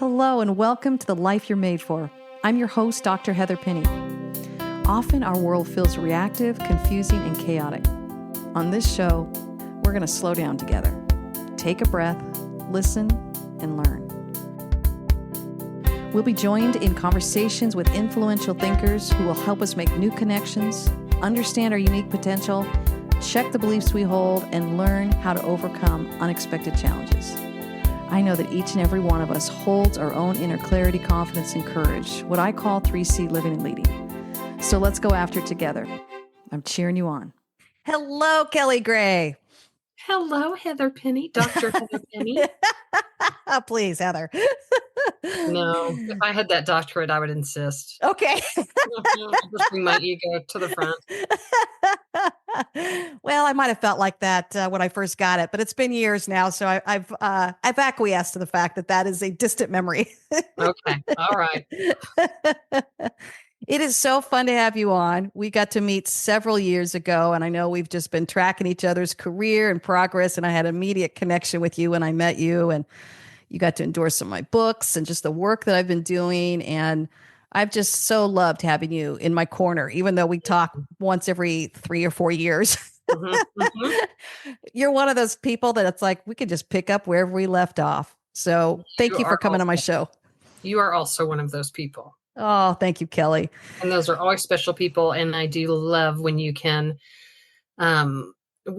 Hello and welcome to The Life You're Made For. I'm your host, Dr. Heather Pinney. Often our world feels reactive, confusing, and chaotic. On this show, we're going to slow down together. Take a breath, listen, and learn. We'll be joined in conversations with influential thinkers who will help us make new connections, understand our unique potential, check the beliefs we hold, and learn how to overcome unexpected challenges. I know that each and every one of us holds our own inner clarity, confidence, and courage, what I call 3C living and leading. So let's go after it together. I'm cheering you on. Hello, Kelley Gray. Hello, Heather Pinney, Dr. Heather Pinney. Please, Heather. No, if I had that doctorate, I would insist. Okay. Just bring my ego to the front. Well, I might have felt like that when I first got it, but it's been years now, so I've acquiesced to the fact that that is a distant memory. Okay, all right. It is so fun to have you on. We got to meet several years ago, and I know we've just been tracking each other's career and progress, and I had an immediate connection with you when I met you, and you got to endorse some of my books and just the work that I've been doing, and I've just so loved having you in my corner, even though we talk once every 3 or 4 years. You're one of those people that it's like we could just pick up wherever we left off. So thank you for coming on my show. You are also one of those people. Oh, thank you, Kelley. And those are always special people. And I do love when you can,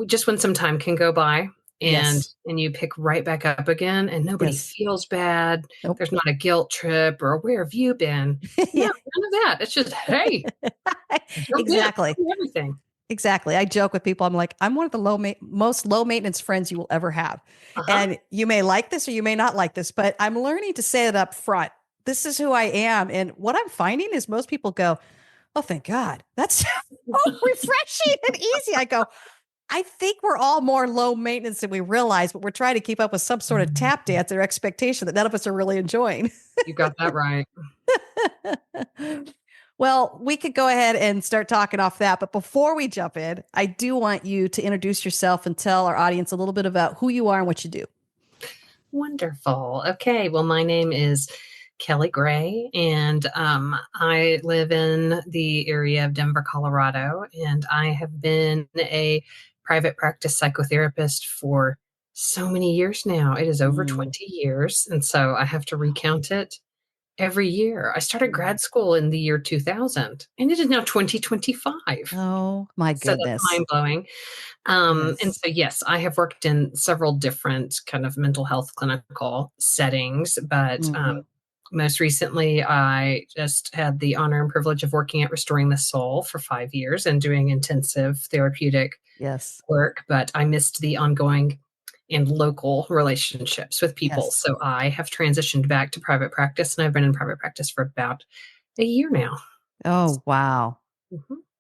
just when some time can go by and you pick right back up again and nobody feels bad. Nope. There's not a guilt trip or where have you been? No, none of that. It's just, hey. Exactly. Everything. Exactly. I joke with people. I'm like, I'm one of the most low maintenance friends you will ever have. And you may like this or you may not like this, but I'm learning to say it up front. This is who I am. And what I'm finding is most people go, oh, thank God. That's so refreshing and easy. I go, I think we're all more low maintenance than we realize, but we're trying to keep up with some sort of tap dance or expectation that none of us are really enjoying. You got that right. Well, we could go ahead and start talking off that. But before we jump in, I do want you to introduce yourself and tell our audience a little bit about who you are and what you do. Wonderful. Okay. Well, my name is Kelley Gray, and I live in the area of Denver, Colorado, and I have been a private practice psychotherapist for so many years now. It is over 20 years, and so I have to recount it every year. I started grad school in the year 2000, and it is now 2025. Oh, my goodness. So that's mind-blowing. And so, yes, I have worked in several different kind of mental health clinical settings, but most recently, I just had the honor and privilege of working at Restoring the Soul for 5 years and doing intensive therapeutic work, but I missed the ongoing and local relationships with people. So I have transitioned back to private practice, and I've been in private practice for about a year now. Oh, wow.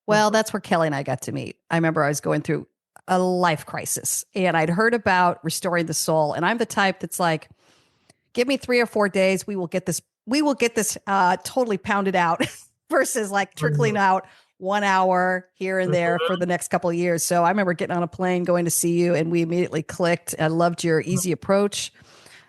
Well, that's where Kelley and I got to meet. I remember I was going through a life crisis, and I'd heard about Restoring the Soul, and I'm the type that's like, give me 3 or 4 days. We will get this totally pounded out versus like trickling out 1 hour here and there for the next couple of years. So I remember getting on a plane, going to see you, and we immediately clicked. I loved your easy approach.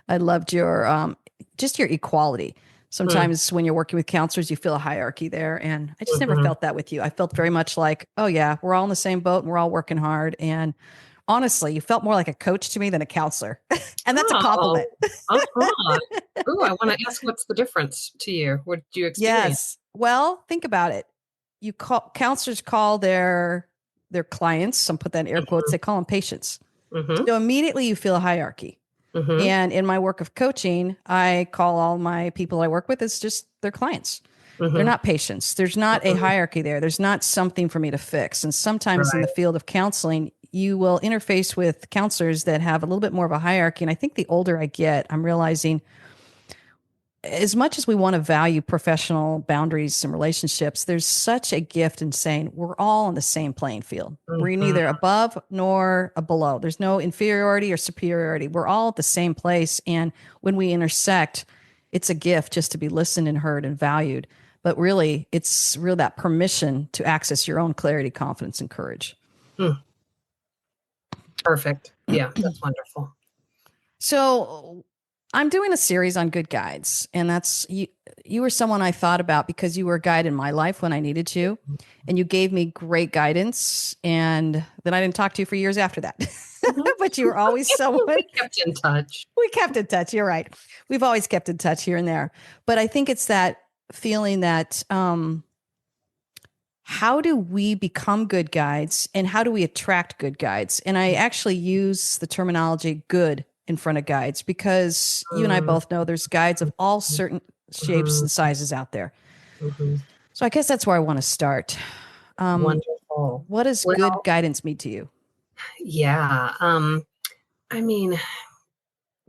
I loved your, just your equality. Sometimes when you're working with counselors, you feel a hierarchy there. And I just never felt that with you. I felt very much like, oh yeah, we're all in the same boat and we're all working hard. And honestly, you felt more like a coach to me than a counselor. And that's a compliment. Ooh, I want to ask, what's the difference to you? What do you experience? Yes. Well, think about it. Counselors call their clients, some put that in air quotes, they call them patients. So immediately you feel a hierarchy. And in my work of coaching, I call all my people I work with as just their clients. They're not patients. There's not a hierarchy there. There's not something for me to fix. And sometimes in the field of counseling, you will interface with counselors that have a little bit more of a hierarchy. And I think the older I get, I'm realizing as much as we want to value professional boundaries and relationships, there's such a gift in saying we're all on the same playing field. We're neither above nor below. There's no inferiority or superiority. We're all at the same place. And when we intersect, it's a gift just to be listened and heard and valued. But really, it's real that permission to access your own clarity, confidence, and courage. Perfect. Yeah, that's wonderful. So I'm doing a series on good guides, and that's you. You were someone I thought about because you were a guide in my life when I needed you, and you gave me great guidance. And then I didn't talk to you for years after that, Mhm. but you were always someone. We kept in touch. We kept in touch. You're right. We've always kept in touch here and there, but I think it's that feeling that how do we become good guides, and how do we attract good guides? And I actually use the terminology good in front of guides because you and I Mm, both know there's guides of all certain shapes mhm, and sizes out there. mhm. So I guess that's where I want to start. Um, Wonderful. what does good Well, guidance mean to you? yeah. I mean,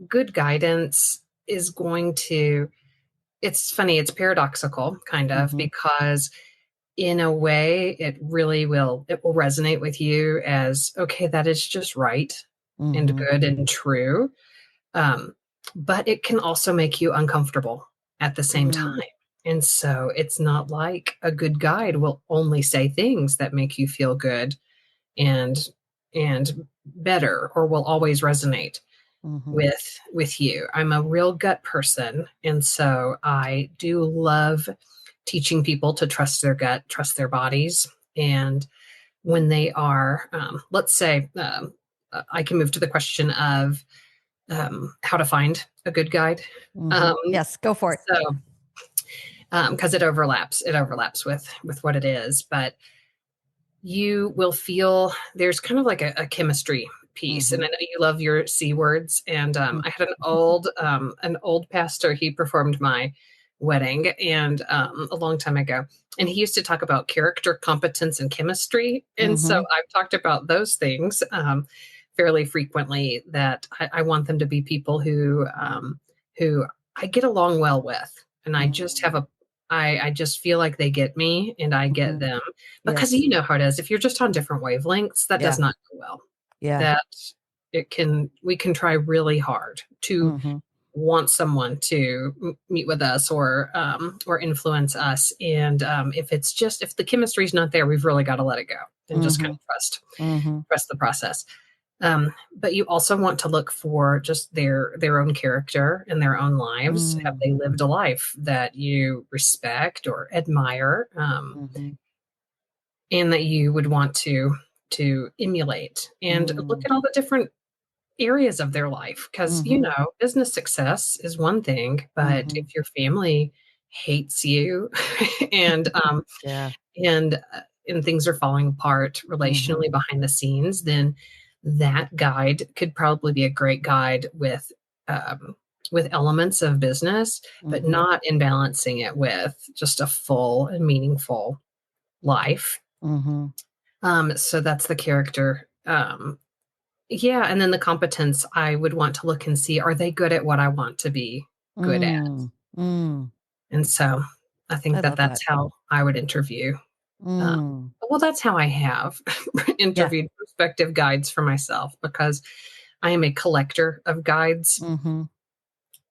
good guidance is going to, it's funny, it's paradoxical, kind of, Mm-hmm. because in a way it will resonate with you as, okay, that is just right and Mm-hmm. good and true. Um, but it can also make you uncomfortable at the same time. Mm-hmm. And so it's not like a good guide will only say things that make you feel good and better, or will always resonate Mm-hmm. with you. I'm a real gut person, and so I do love teaching people to trust their gut, trust their bodies. And when they are, let's say, I can move to the question of how to find a good guide. Mm-hmm. Um, Yes, go for it. so, because it overlaps with what it is, but you will feel there's kind of like a chemistry piece. And Mm-hmm. I know you love your C words. And I had an old pastor. He performed my wedding and a long time ago, and he used to talk about character, competence, and chemistry. And so Mm-hmm. I've talked about those things fairly frequently. That I want them to be people who I get along well with, and I just have a I just feel like they get me and I get Mm-hmm. them, because Yes. you know how it is. If you're just on different wavelengths, that does Yeah. not go well. Yeah. That we can try really hard to Mm-hmm. want someone to meet with us or influence us. And if the chemistry is not there, we've really got to let it go and just kind Mm-hmm. of Mm-hmm. trust the process. But you also want to look for just their own character and their own lives. Have Mm-hmm. they lived a life that you respect or admire, Mm-hmm. and that you would want to emulate? And look at all the different areas of their life, because Mm-hmm. business success is one thing, but Mm-hmm. if your family hates you and Yeah. and uh, and things are falling apart Mm-hmm. relationally behind the scenes, then that guide could probably be a great guide um, with elements of business, but Mm-hmm. not in balancing it with just a full and meaningful life. Mm-hmm. So that's the character. Yeah, and then the competence, I would want to look and see, are they good at what I want to be good at? Mm. Mm. And so I I think that love that. that's how I would interview. Uh, Mm. well, that's how I have Yeah. interviewed prospective guides for myself, because I am a collector of guides. Mm-hmm.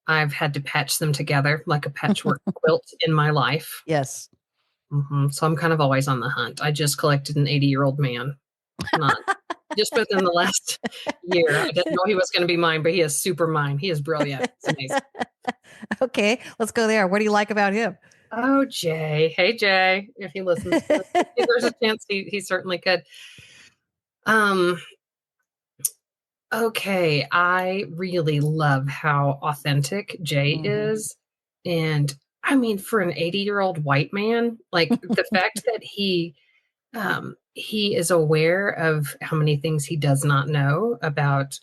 I've had to patch them together like a patchwork quilt in my life. Yes. So I'm kind of always on the hunt. I just collected an 80-year-old man, not just within the last year. I didn't know he was going to be mine, but he is super mine. He is brilliant. It's amazing. Okay, let's go there. What do you like about him? Oh, Jay. Hey, Jay. If he listens to this, there's a chance he certainly could. Um, okay. I really love how authentic Jay Mm-hmm. is. And I mean, for an 80-year-old white man, like the fact that he is aware of how many things he does not know about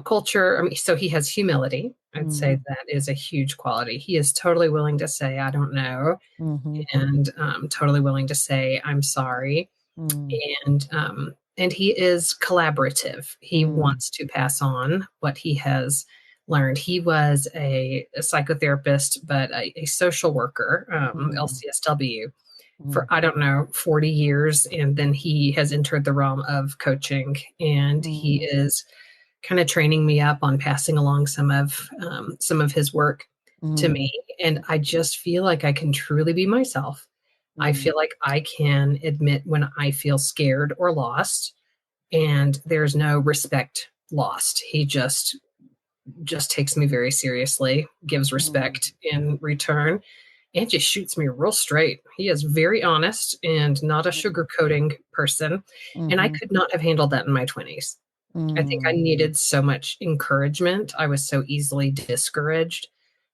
culture. I mean, so he has humility. I'd say Mm-hmm. that is a huge quality. He is totally willing to say, I don't know, Mm-hmm. and totally willing to say, I'm sorry. And he is collaborative. He Mm-hmm. wants to pass on what he has learned. He was a psychotherapist, but a social worker, LCSW, for I don't know 40 years, and then he has entered the realm of coaching, and he Mm-hmm. is kind of training me up on passing along some of his work to Mm-hmm. me. And I just feel like I can truly be myself. I Mm-hmm. feel like I can admit when I feel scared or lost, and there's no respect lost. He just just takes me very seriously, gives respect in return, and just shoots me real straight. He is very honest and not a sugarcoating person. And I could not have handled that in my 20s. I think I needed so much encouragement. I was so easily discouraged.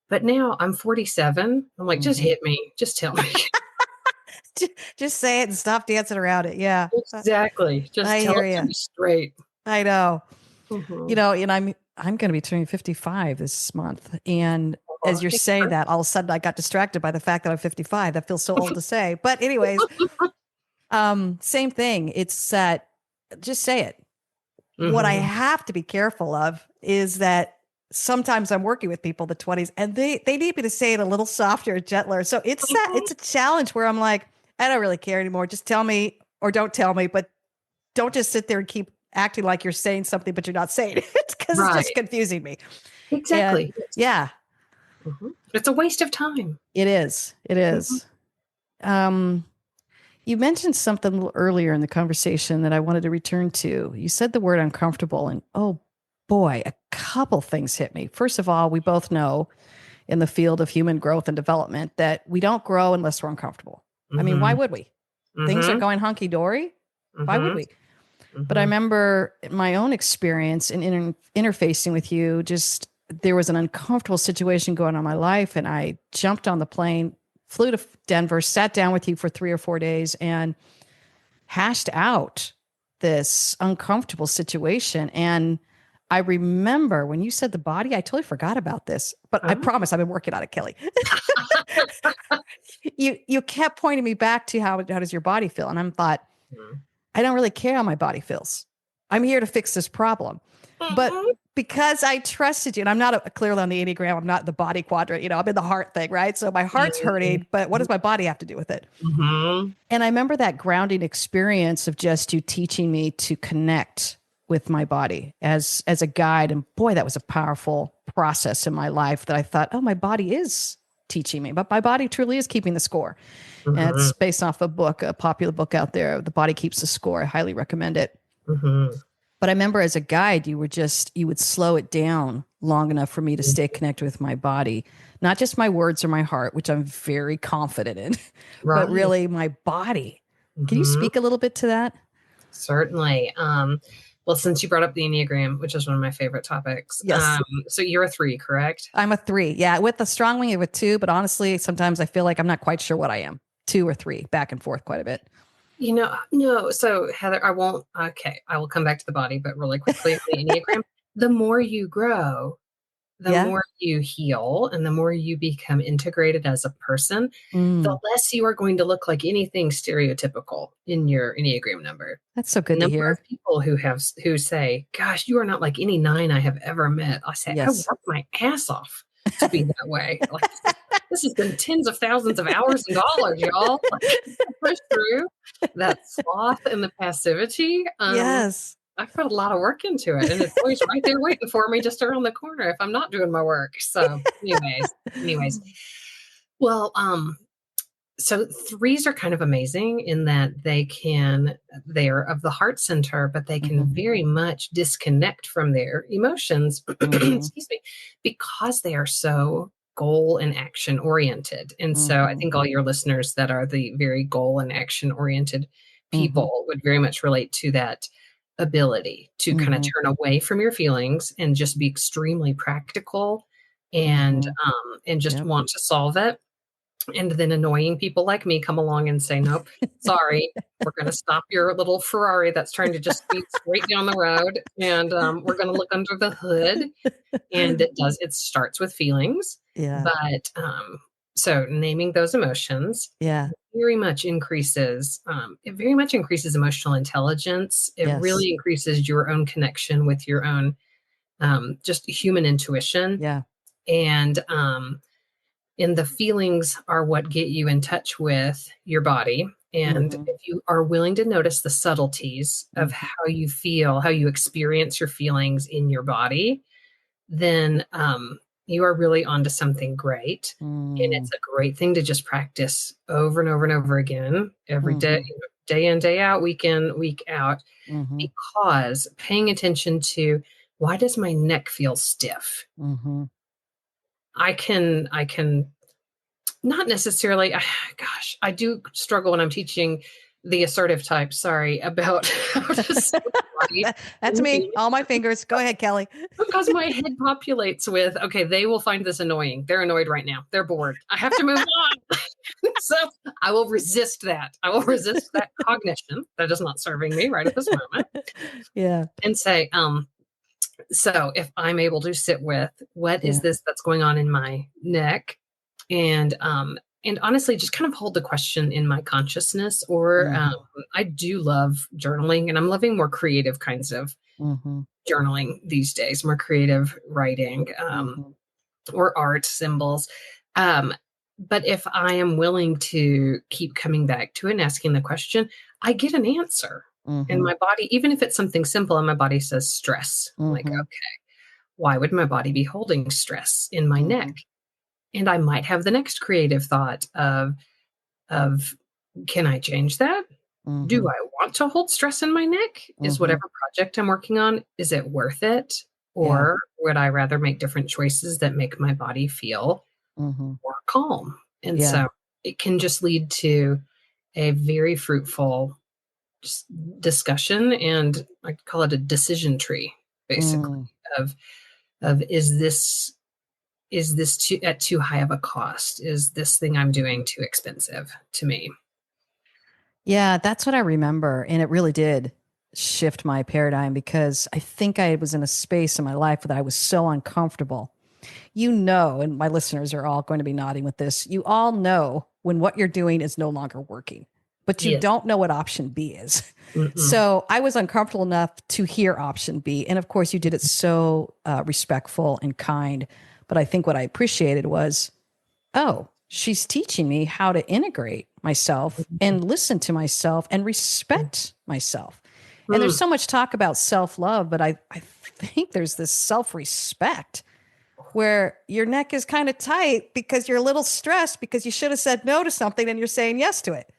But now I'm 47. I'm like, just hit me. Just tell me. Just say it and stop dancing around it. Yeah. Exactly. Just tell it to me straight. I know. You know, and I'm going to be turning 55 this month. And as you're saying that, all of a sudden I got distracted by the fact that I'm 55. That feels so old to say. But anyways, same thing. It's that just say it. What I have to be careful of is that sometimes I'm working with people in the 20s and they need me to say it a little softer, gentler. So it's a challenge where I'm like, I don't really care anymore. Just tell me or don't tell me, but don't just sit there and keep acting like you're saying something, but you're not saying it because it's just confusing me. Exactly. And, yeah. It's a waste of time. It is. It is. You mentioned something a little earlier in the conversation that I wanted to return to. You said the word uncomfortable, and oh boy, a couple things hit me. First of all, we both know in the field of human growth and development that we don't grow unless we're uncomfortable. I mean, why would we? Things are going hunky dory. Why would we? But I remember my own experience in interfacing with you, just there was an uncomfortable situation going on in my life, and I jumped on the plane, flew to Denver, sat down with you for 3 or 4 days and hashed out this uncomfortable situation. And I remember when you said the body, I totally forgot about this, but I promise I've been working on it, Kelley. You kept pointing me back to how does your body feel? And I'm thought, I don't really care how my body feels. I'm here to fix this problem. But because I trusted you, and I'm not clearly on the Enneagram, I'm not the body quadrant, I'm in the heart thing, right? So my heart's hurting, but what does my body have to do with it? And I remember that grounding experience of just you teaching me to connect with my body as a guide. And boy, that was a powerful process in my life that I thought, oh, my body is teaching me, but my body truly is keeping the score. And it's based off a book, a popular book out there, The Body Keeps the Score. I highly recommend it. But I remember as a guide, you would slow it down long enough for me to stay connected with my body, not just my words or my heart, which I'm very confident in, but really my body. Can you speak a little bit to that? Certainly. Well, since you brought up the Enneagram, which is one of my favorite topics. Yes. So you're a 3, correct? I'm a 3. Yeah. With a strong wing of a 2, but honestly, sometimes I feel like I'm not quite sure what I am. 2 or 3, back and forth quite a bit. No. So Heather, I will come back to the body, but really quickly, the Enneagram, the more you grow, the more you heal and the more you become integrated as a person, the less you are going to look like anything stereotypical in your Enneagram number. That's so good to hear. Of people who say, gosh, you are not like any 9 I have ever met. I say, I worked my ass off to be that way. Like, this has been tens of thousands of hours and dollars, y'all. Push through that sloth and the passivity. Yes. I put a lot of work into it, and it's always right there waiting for me just around the corner if I'm not doing my work. So anyways, well, so 3s are kind of amazing in that they're of the heart center, but they can very much disconnect from their emotions, excuse me, because they are so goal and action oriented. And so I think all your listeners that are the very goal and action oriented people would very much relate to that ability to kind of turn away from your feelings and just be extremely practical and just want to solve it. And then annoying people like me come along and say, nope, sorry, we're going to stop your little Ferrari that's trying to just speed straight down the road. And we're going to look under the hood. And it starts with feelings. Yeah. But so naming those emotions very much increases, emotional intelligence. It really increases your own connection with your own just human intuition. Yeah. And the feelings are what get you in touch with your body. And if you are willing to notice the subtleties of how you feel, how you experience your feelings in your body, then you are really onto something great. And it's a great thing to just practice over and over and over again, every day, day in, day out, week in, week out, because paying attention to why does my neck feel stiff? Mm-hmm. I can not necessarily, gosh, I do struggle when I'm teaching the assertive type, sorry, about how to say That's me. All my fingers. Go ahead, Kelley. because my head populates with, okay, they will find this annoying. They're annoyed right now. They're bored. I have to move on. So I will resist that. I will resist that cognition that is not serving me right at this moment. Yeah. And say, so if I'm able to sit with what is this that's going on in my neck, and honestly, just kind of hold the question in my consciousness. Or I do love journaling, and I'm loving more creative kinds of journaling these days, more creative writing, or art symbols. But if I am willing to keep coming back to it and asking the question, I get an answer. And my body, even if it's something simple, and my body says stress, I'm like, okay, why would my body be holding stress in my neck? And I might have the next creative thought of, can I change that? Do I want to hold stress in my neck? Is whatever project I'm working on, is it worth it? Or would I rather make different choices that make my body feel more calm? And so it can just lead to a very fruitful discussion, and I call it a decision tree, basically, of is this at too high of a cost? Is this thing I'm doing too expensive to me? Yeah, that's what I remember. And it really did shift my paradigm, because I think I was in a space in my life that I was so uncomfortable. And my listeners are all going to be nodding with this. You all know when what you're doing is no longer working, but you don't know what option B is. So I was uncomfortable enough to hear option B. And of course, you did it so respectful and kind. But I think what I appreciated was, oh, she's teaching me how to integrate myself and listen to myself and respect myself. And there's so much talk about self-love, but I think there's this self-respect where your neck is kind of tight because you're a little stressed because you should have said no to something and you're saying yes to it.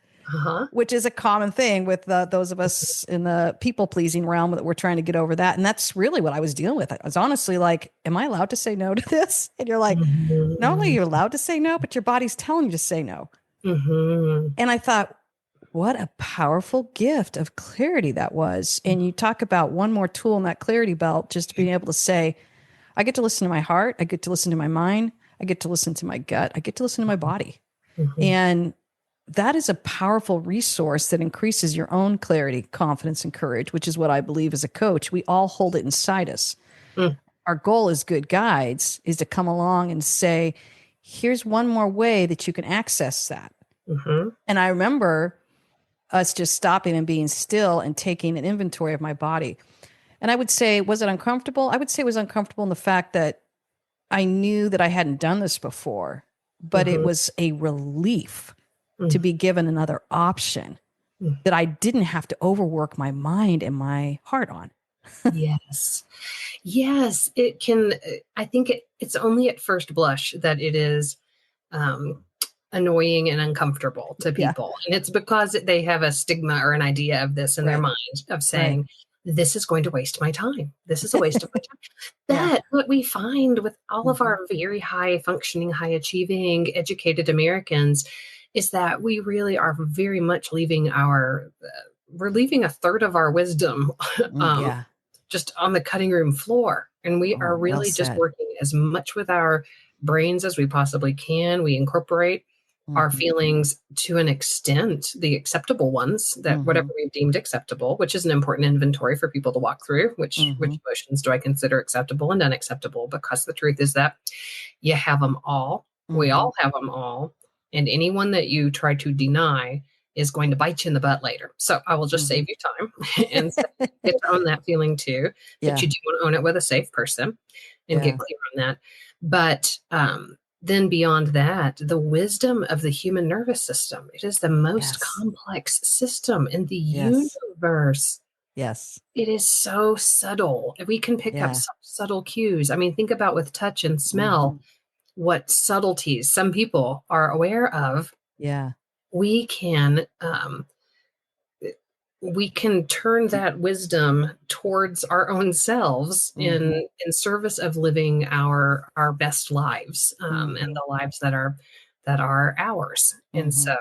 Which is a common thing with those of us in the people-pleasing realm, that we're trying to get over that. And that's really what I was dealing with. I was honestly like, am I allowed to say no to this? And you're like, not only are you allowed to say no, but your body's telling you to say no. And I thought, what a powerful gift of clarity that was. And you talk about one more tool in that clarity belt, just being able to say, I get to listen to my heart. I get to listen to my mind. I get to listen to my gut. I get to listen to my body. And that is a powerful resource that increases your own clarity, confidence, and courage, which is what I believe as a coach. We all hold it inside us. Our goal as good guides is to come along and say, here's one more way that you can access that. And I remember us just stopping and being still and taking an inventory of my body. And I would say, was it uncomfortable? I would say it was uncomfortable in the fact that I knew that I hadn't done this before, but it was a relief to be given another option that I didn't have to overwork my mind and my heart on. Yes, it can. I think it's only at first blush that it is annoying and uncomfortable to people. And it's because they have a stigma or an idea of this in their mind of saying, this is going to waste my time. This is a waste of my time. What we find with all of our very high functioning, high achieving, educated Americans is that we really are very much leaving we're leaving a third of our wisdom just on the cutting room floor. And we are really just working as much with our brains as we possibly can. We incorporate our feelings to an extent, the acceptable ones, that whatever we've deemed acceptable, which is an important inventory for people to walk through, which emotions do I consider acceptable and unacceptable? Because the truth is that you have them all. We all have them all. And anyone that you try to deny is going to bite you in the butt later. So I will just save you time and get to own that feeling too, but you do want to own it with a safe person and get clear on that. But then beyond that, the wisdom of the human nervous system, it is the most complex system in the universe. It is so subtle. We can pick up such subtle cues. I mean, think about with touch and smell, what subtleties some people are aware of. We can we can turn that wisdom towards our own selves in service of living our best lives, and the lives that are ours. And so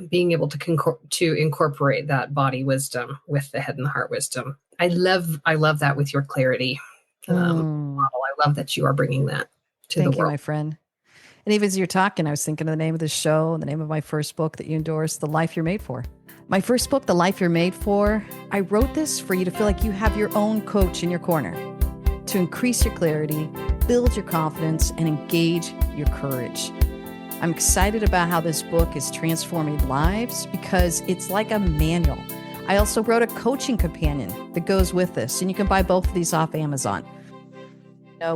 being able to incorporate that body wisdom with the head and the heart wisdom. I love that with your clarity model. I love that you are bringing that to the world. Thank you, my friend. And even as you're talking, I was thinking of the name of the show and the name of my first book that you endorsed, The Life You're Made For. My first book, The Life You're Made For, I wrote this for you to feel like you have your own coach in your corner, to increase your clarity, build your confidence, and engage your courage. I'm excited about how this book is transforming lives because it's like a manual. I also wrote a coaching companion that goes with this, and you can buy both of these off Amazon.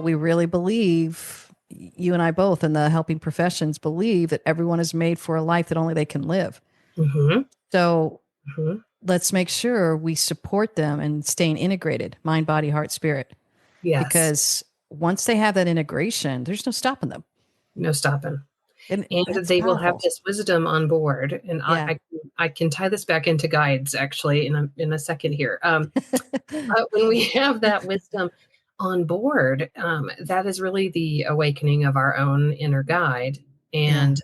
We really believe, you and I both in the helping professions believe that everyone is made for a life that only they can live. So let's make sure we support them and staying integrated, mind, body, heart, spirit. Yes. Because once they have that integration, there's no stopping them. No stopping. And they powerful. Will have this wisdom on board. And I can tie this back into guides actually in a second here. When we have that wisdom on board, that is really the awakening of our own inner guide. And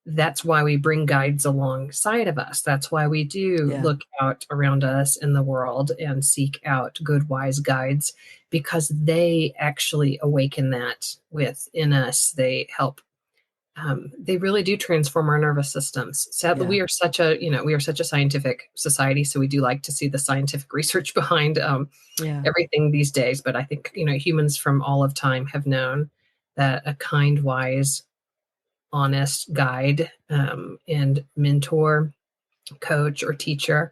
that's why we bring guides alongside of us. That's why we do look out around us in the world and seek out good, wise guides, because they actually awaken that within us. They help. They really do transform our nervous systems. Sadly, we are such a scientific society, so we do like to see the scientific research behind everything these days. But I think humans from all of time have known that a kind, wise, honest guide and mentor, coach, or teacher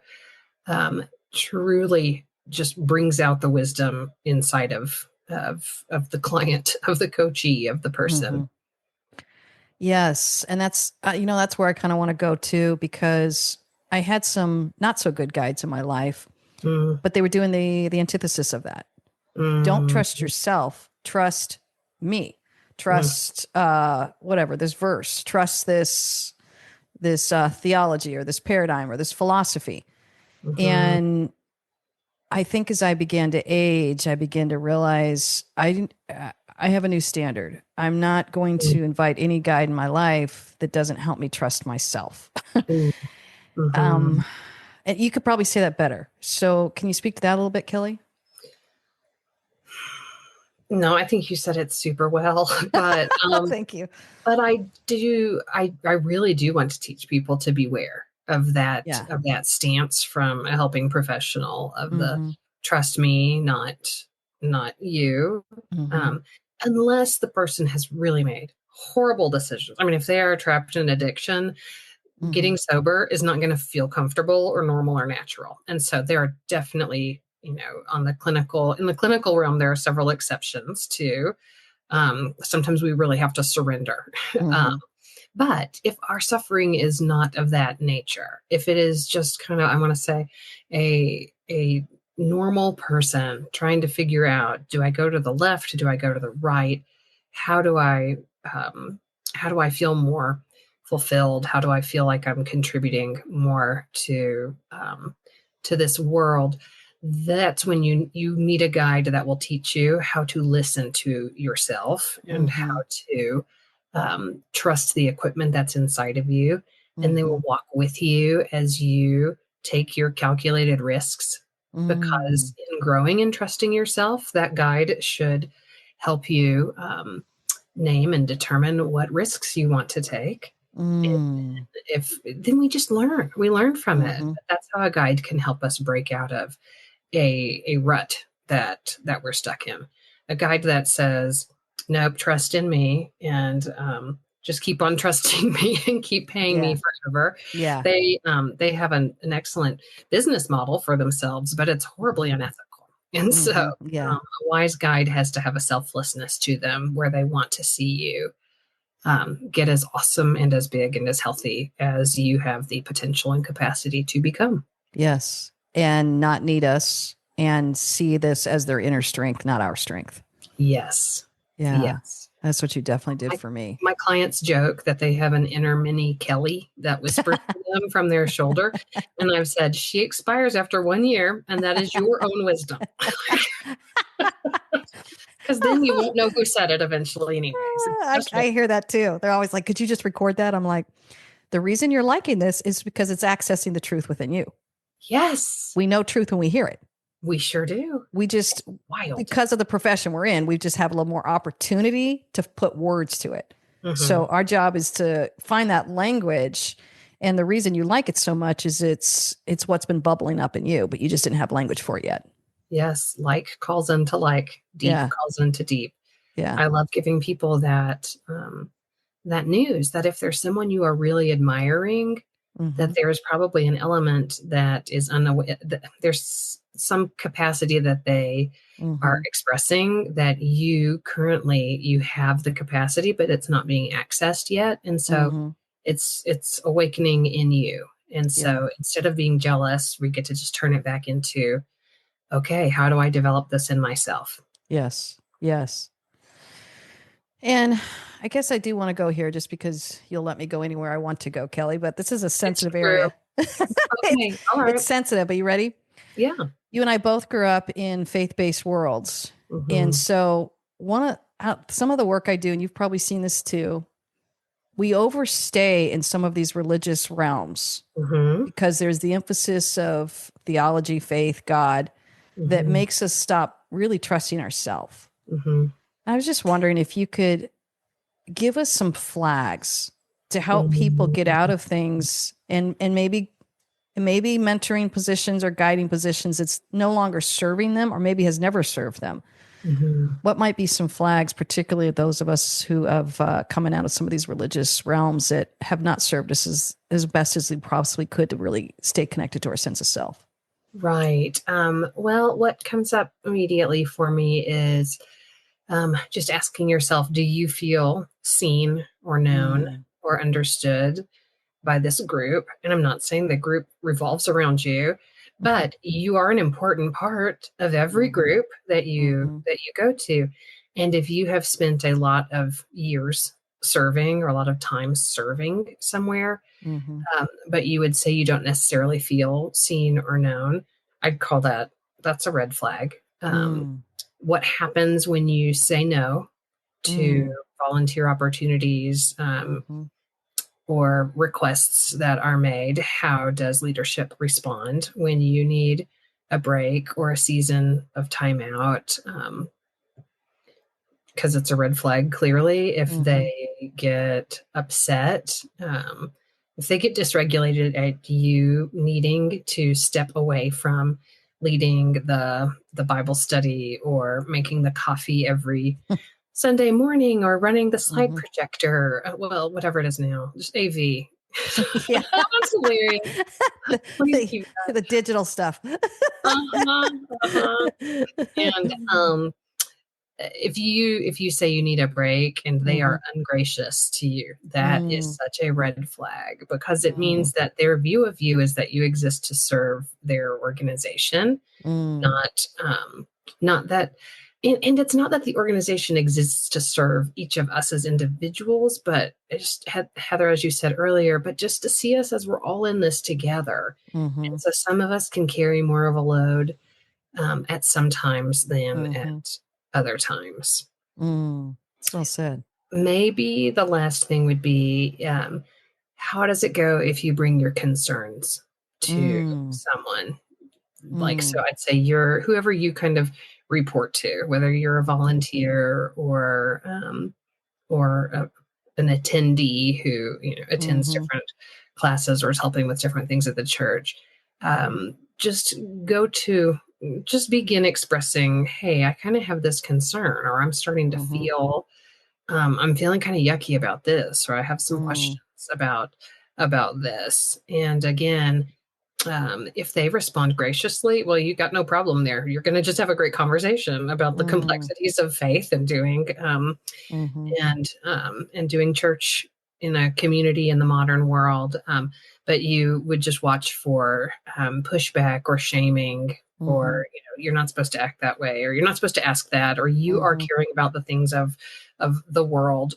truly just brings out the wisdom inside of the client, of the coachee, of the person. Yes. And that's, that's where I kind of want to go to, because I had some not so good guides in my life, but they were doing the antithesis of that. Don't trust yourself. Trust me. Trust whatever, this verse. Trust this theology or this paradigm or this philosophy. And I think as I began to age, I began to realize I have a new standard. I'm not going to invite any guide in my life that doesn't help me trust myself. And you could probably say that better. So can you speak to that a little bit, Kelley? No, I think you said it super well, but thank you. But I really do want to teach people to beware of that stance from a helping professional, of the trust me, not you, unless the person has really made horrible decisions. I mean, if they are trapped in addiction, getting sober is not going to feel comfortable or normal or natural, and so there are definitely, in the clinical realm, there are several exceptions to. Sometimes we really have to surrender. But if our suffering is not of that nature, if it is just kind of, I want to say, a normal person trying to figure out, do I go to the left? Do I go to the right? How do I feel more fulfilled? How do I feel like I'm contributing more to this world? That's when you need a guide that will teach you how to listen to yourself and how to trust the equipment that's inside of you. And they will walk with you as you take your calculated risks, because in growing and trusting yourself, that guide should help you name and determine what risks you want to take. And then we just we learn from it. That's how a guide can help us break out of a rut that we're stuck in. A guide that says, nope, trust in me, and just keep on trusting me and keep paying me forever. They have an excellent business model for themselves, but it's horribly unethical. And so a wise guide has to have a selflessness to them, where they want to see you get as awesome and as big and as healthy as you have the potential and capacity to become. Yes. And not need us, and see this as their inner strength, not our strength. Yes. Yeah. Yes. That's what you definitely did for me. My clients joke that they have an inner mini Kelley that whispers to them from their shoulder. And I've said, she expires after 1 year, and that is your own wisdom. Because then you won't know who said it eventually anyways. I hear that too. They're always like, could you just record that? I'm like, the reason you're liking this is because it's accessing the truth within you. Yes. We know truth when we hear it. We sure do. We just, wild. Because of the profession we're in, we just have a little more opportunity to put words to it. Mm-hmm. So our job is to find that language. And the reason you like it so much is it's what's been bubbling up in you, but you just didn't have language for it yet. Yes. Like calls into like, deep calls into deep. Yeah. I love giving people that, that news that if there's someone you are really admiring, that there is probably an element that is unaware, that there's some capacity that they are expressing that you have the capacity, but it's not being accessed yet. And so it's awakening in you. And so instead of being jealous, we get to just turn it back into, okay, how do I develop this in myself? Yes. Yes. And I guess I do want to go here just because you'll let me go anywhere I want to go, Kelley, but this is a sensitive area. Okay. All right. It's sensitive. Are you ready? Yeah. You and I both grew up in faith-based worlds. And so some of the work I do, and you've probably seen this too, we overstay in some of these religious realms because there's the emphasis of theology, faith, God, that makes us stop really trusting ourselves. I was just wondering if you could give us some flags to help people get out of things and maybe mentoring positions or guiding positions it's no longer serving them or maybe has never served them. What might be some flags, particularly those of us who have coming out of some of these religious realms that have not served us as best as we possibly could to really stay connected to our sense of self? Right. Well, what comes up immediately for me is just asking yourself, do you feel seen or known or understood by this group? And I'm not saying the group revolves around you, but you are an important part of every group that you go to. And if you have spent a lot of years serving or a lot of time serving somewhere, but you would say you don't necessarily feel seen or known, I'd call that's a red flag. What happens when you say no to volunteer opportunities or requests that are made? How does leadership respond when you need a break or a season of timeout? Because it's a red flag, clearly, if they get upset, if they get dysregulated at you needing to step away from leading the Bible study or making the coffee every Sunday morning or running the slide projector, well, whatever it is now, just AV. Yeah. That's hilarious. The digital stuff. And if you say you need a break and they are ungracious to you, that is such a red flag, because it means that their view of you is that you exist to serve their organization, not that. And it's not that the organization exists to serve each of us as individuals, but just, Heather, as you said earlier, but just to see us as we're all in this together. And so some of us can carry more of a load at some times than at other times. So sad. Maybe the last thing would be, how does it go if you bring your concerns to someone? Like, so I'd say whoever you kind of report to, whether you're a volunteer or an attendee who attends different classes or is helping with different things at the church. Just begin expressing, hey, I kind of have this concern, or I'm starting to feel, I'm feeling kind of yucky about this, or I have some questions about this. And again, if they respond graciously, well, you got no problem there. You're going to just have a great conversation about the complexities of faith and doing, and doing church in a community in the modern world. But you would just watch for pushback or shaming or, you're not supposed to act that way, or you're not supposed to ask that, or you are caring about the things of the world.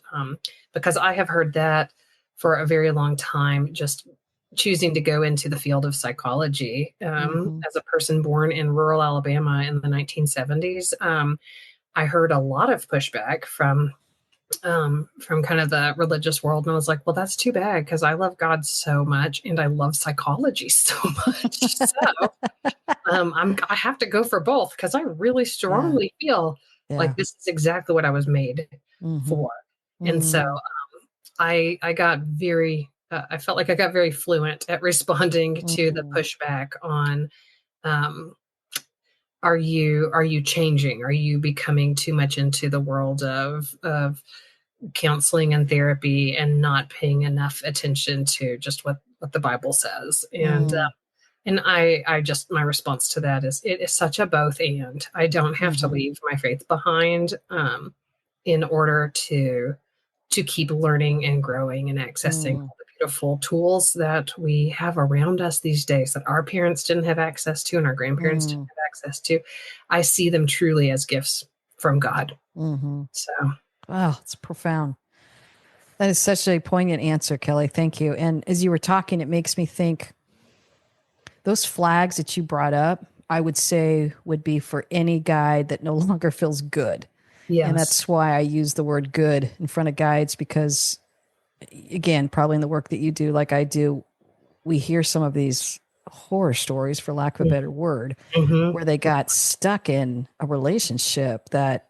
Because I have heard that for a very long time, just choosing to go into the field of psychology. As a person born in rural Alabama in the 1970s, I heard a lot of pushback from kind of the religious world. And I was like, well, that's too bad, because I love God so much and I love psychology so much. So I have to go for both, because I really strongly feel like this is exactly what I was made for. And so I got very, I felt like I got very fluent at responding to the pushback on, are you changing? Are you becoming too much into the world of counseling and therapy and not paying enough attention to just what the Bible says? And I just, my response to that is, it is such a both and. I don't have to leave my faith behind in order to keep learning and growing and accessing all the beautiful tools that we have around us these days that our parents didn't have access to and our grandparents didn't have access to. I see them truly as gifts from God. So, wow, it's profound. That is such a poignant answer, Kelley. Thank you. And as you were talking, it makes me think those flags that you brought up, I would say would be for any guide that no longer feels good. yes. And that's why I use the word good in front of guides, because again, probably in the work that you do, like I do, we hear some of these horror stories, for lack of a better word, where they got stuck in a relationship that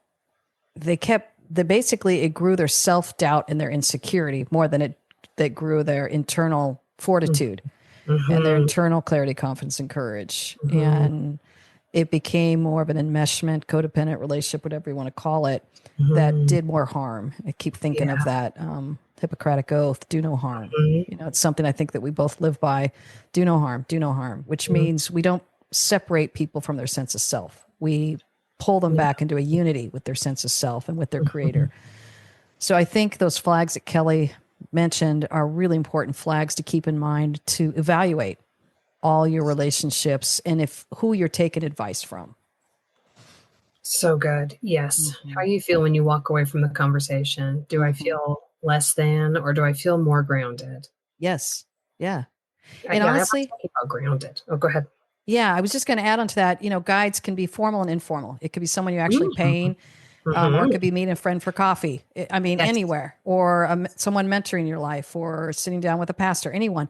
basically it grew their self-doubt and their insecurity more than that grew their internal fortitude and their internal clarity, confidence, and courage. And it became more of an enmeshment, codependent relationship, whatever you want to call it, that did more harm. I keep thinking of that Hippocratic oath, do no harm. It's something I think that we both live by. Do no harm, which means we don't separate people from their sense of self. We pull them back into a unity with their sense of self and with their creator. So I think those flags that Kelley mentioned are really important flags to keep in mind to evaluate all your relationships and who you're taking advice from. So good. Yes. How do you feel when you walk away from the conversation? Do I feel less than, or do I feel more grounded? Yes. Yeah. And honestly, about grounded. Oh, go ahead. Yeah, I was just going to add on to that. Guides can be formal and informal. It could be someone you're actually paying, or it could be meeting a friend for coffee. Anywhere, or someone mentoring your life, or sitting down with a pastor, anyone.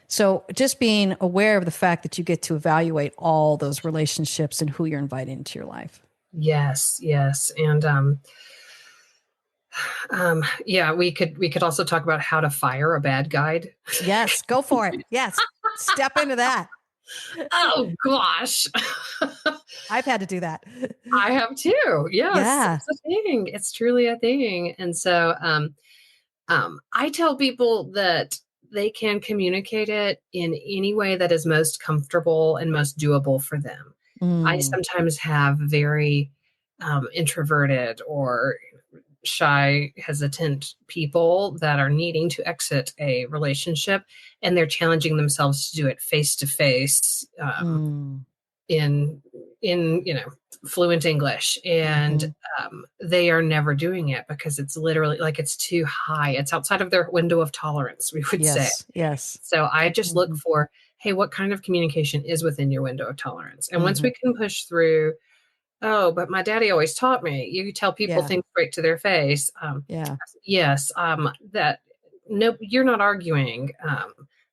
So just being aware of the fact that you get to evaluate all those relationships and who you're inviting into your life. Yes. And, we could also talk about how to fire a bad guide. Yes. Go for it. Yes. Step into that. Oh gosh. I've had to do that. I have too. Yes. Yeah. It's a thing. It's truly a thing. And so, I tell people that they can communicate it in any way that is most comfortable and most doable for them. I sometimes have very introverted or shy, hesitant people that are needing to exit a relationship, and they're challenging themselves to do it face to face in fluent English, and they are never doing it because it's literally like it's too high. It's outside of their window of tolerance, we would say. Yes. So I just look for, hey, what kind of communication is within your window of tolerance? And once we can push through, oh, but my daddy always taught me, you tell people things straight to their face. Yes. That no, you're not arguing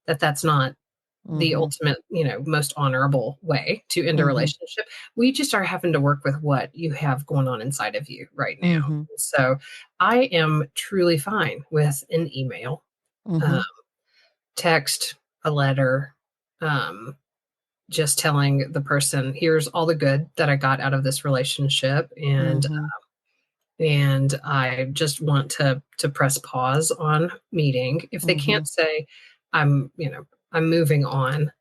that's not the ultimate, most honorable way to end a relationship. We just are having to work with what you have going on inside of you right now. So I am truly fine with an email, text, a letter, just telling the person, here's all the good that I got out of this relationship. And I just want to press pause on meeting. If they can't say, I'm moving on.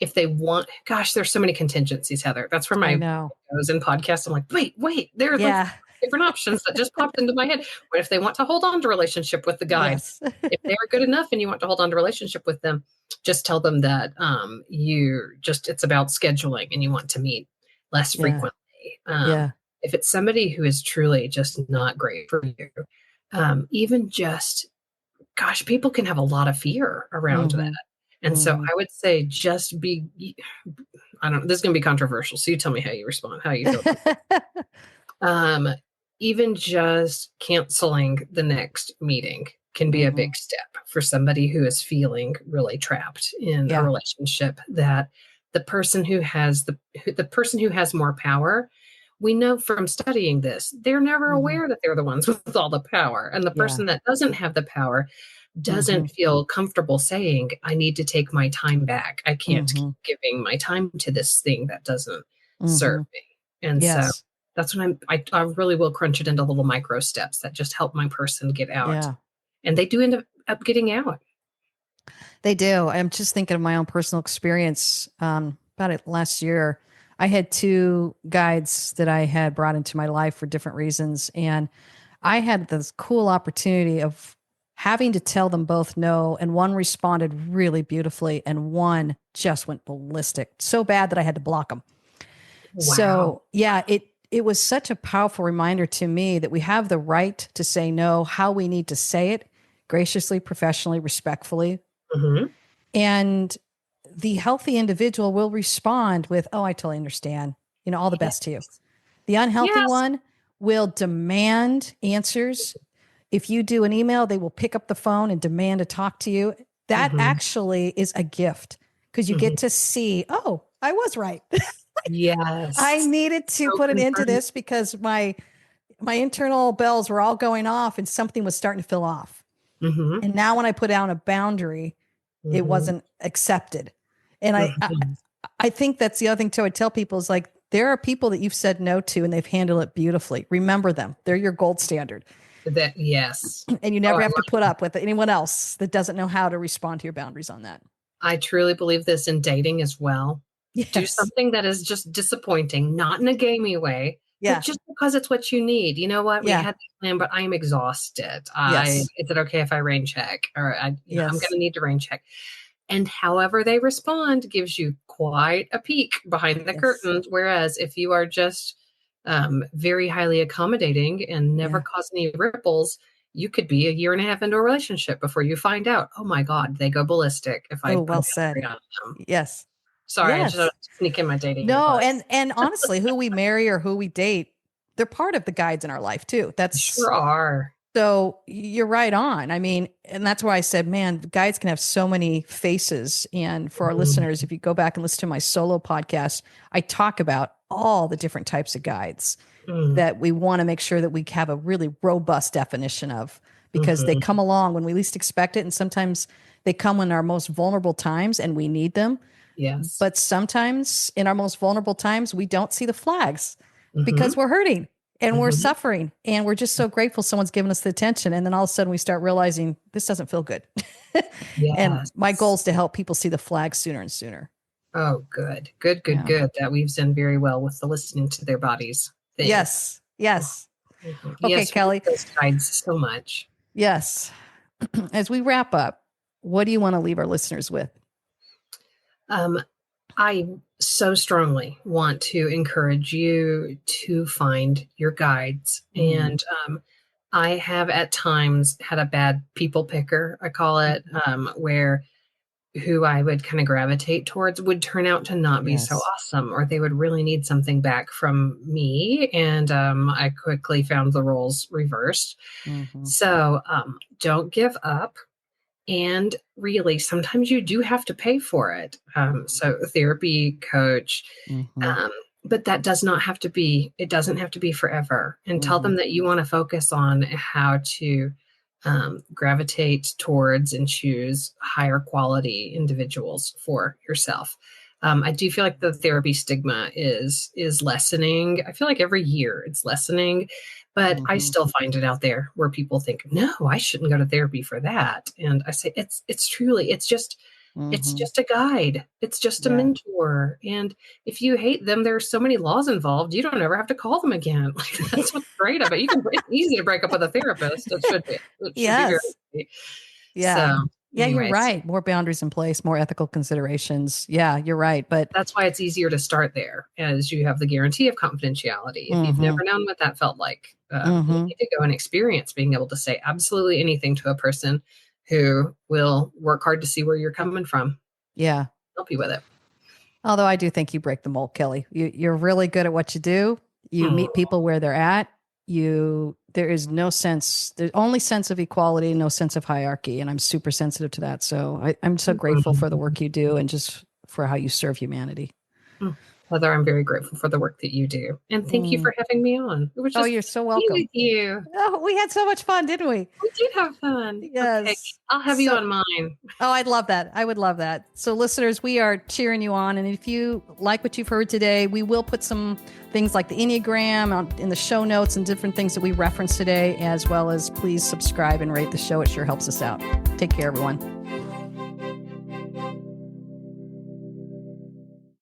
If they want, gosh, there's so many contingencies, Heather. That's where my goes in podcasts. I'm like, wait, there. Yeah. different options that just popped into my head. What if they want to hold on to relationship with the guide? Yes. If they are good enough and you want to hold on to relationship with them, just tell them that it's about scheduling and you want to meet less Yeah. frequently. Yeah. If it's somebody who is truly just not great for you, even just, gosh, people can have a lot of fear around that. And so I would say just I don't know, this is going to be controversial. So you tell me how you respond, how you feel. Even just canceling the next meeting can be a big step for somebody who is feeling really trapped in a relationship, that the person who has the person who has more power, we know from studying this, they're never aware that they're the ones with all the power. And the person that doesn't have the power doesn't feel comfortable saying, I need to take my time back. I can't keep giving my time to this thing that doesn't serve me. And so Yes. that's when I really will crunch it into little micro steps that just help my person get out. Yeah. And they do end up getting out. They do. I'm just thinking of my own personal experience. About it last year, I had 2 guides that I had brought into my life for different reasons. And I had this cool opportunity of having to tell them both no. And one responded really beautifully, and one just went ballistic, so bad that I had to block them. Wow. So yeah, it was such a powerful reminder to me that we have the right to say no, how we need to say it, graciously, professionally, respectfully. And the healthy individual will respond with, oh, I totally understand. All the best to you. The unhealthy one will demand answers. If you do an email, they will pick up the phone and demand to talk to you. That actually is a gift, because you get to see, oh, I was right. Yes. I needed to put an end to this because my internal bells were all going off and something was starting to fill off. And now when I put down a boundary, it wasn't accepted. And I think that's the other thing too. I tell people is like, there are people that you've said no to and they've handled it beautifully. Remember them. They're your gold standard. Yes. And you never have to put up with anyone else that doesn't know how to respond to your boundaries on that. I truly believe this in dating as well. Yes. Do something that is just disappointing, not in a gamey way, but just because it's what you need. You know what? We had this plan, but I am exhausted. Is it okay if I rain check? Or I'm going to need to rain check. And however they respond gives you quite a peek behind the curtains. Whereas if you are just very highly accommodating and never cause any ripples, you could be a year and a half into a relationship before you find out, oh my God, they go ballistic. If I well said. Yes. Sorry, I just don't sneak in my dating. No, and honestly, who we marry or who we date, they're part of the guides in our life too. That's sure are. So you're right on. I mean, and that's why I said, man, guides can have so many faces. And for our listeners, if you go back and listen to my solo podcast, I talk about all the different types of guides that we want to make sure that we have a really robust definition of, because they come along when we least expect it. And sometimes they come in our most vulnerable times and we need them. Yes. But sometimes in our most vulnerable times, we don't see the flags because we're hurting. And we're suffering, and we're just so grateful someone's given us the attention. And then all of a sudden we start realizing this doesn't feel good. And my goal is to help people see the flags sooner and sooner. Oh, good. That weaves in very well with the listening to their bodies thing. Yes. Okay, yes, Kelley. Those guides so much. Yes. As we wrap up, what do you want to leave our listeners with? I so strongly want to encourage you to find your guides. And I have at times had a bad people picker, I call it, where who I would kind of gravitate towards would turn out to not be so awesome, or they would really need something back from me. And I quickly found the roles reversed. So don't give up. And really, sometimes you do have to pay for it. So therapy, coach, but that does not have to be, it doesn't have to be forever. And tell them that you want to focus on how to gravitate towards and choose higher quality individuals for yourself. I do feel like the therapy stigma is lessening. I feel like every year it's lessening, but I still find it out there where people think, no, I shouldn't go to therapy for that. And I say, it's truly, it's just It's just a guide. It's just a Yeah. mentor. And if you hate them, there are so many laws involved. You don't ever have to call them again. Like, that's what's great about it. It's easy to break up with a therapist. It should be. It should be very Yes. easy. Yeah. So Yeah, you're anyways, right. More boundaries in place, more ethical considerations. Yeah, you're right. But that's why it's easier to start there, as you have the guarantee of confidentiality. If you've never known what that felt like, you need to go and experience being able to say absolutely anything to a person who will work hard to see where you're coming from. Yeah. Help you with it. Although I do think you break the mold, Kelley. You're really good at what you do. You meet people where they're at. There is no sense, there's only sense of equality, no sense of hierarchy. And I'm super sensitive to that. So I'm so grateful for the work you do and just for how you serve humanity. Heather, I'm very grateful for the work that you do. And thank you for having me on. It was just you're so welcome. With you. Oh, we had so much fun, didn't we? We did have fun. Yes. Okay. I'll have you on mine. Oh, I'd love that. I would love that. So listeners, we are cheering you on. And if you like what you've heard today, we will put some things like the Enneagram in the show notes and different things that we referenced today, as well as please subscribe and rate the show. It sure helps us out. Take care, everyone.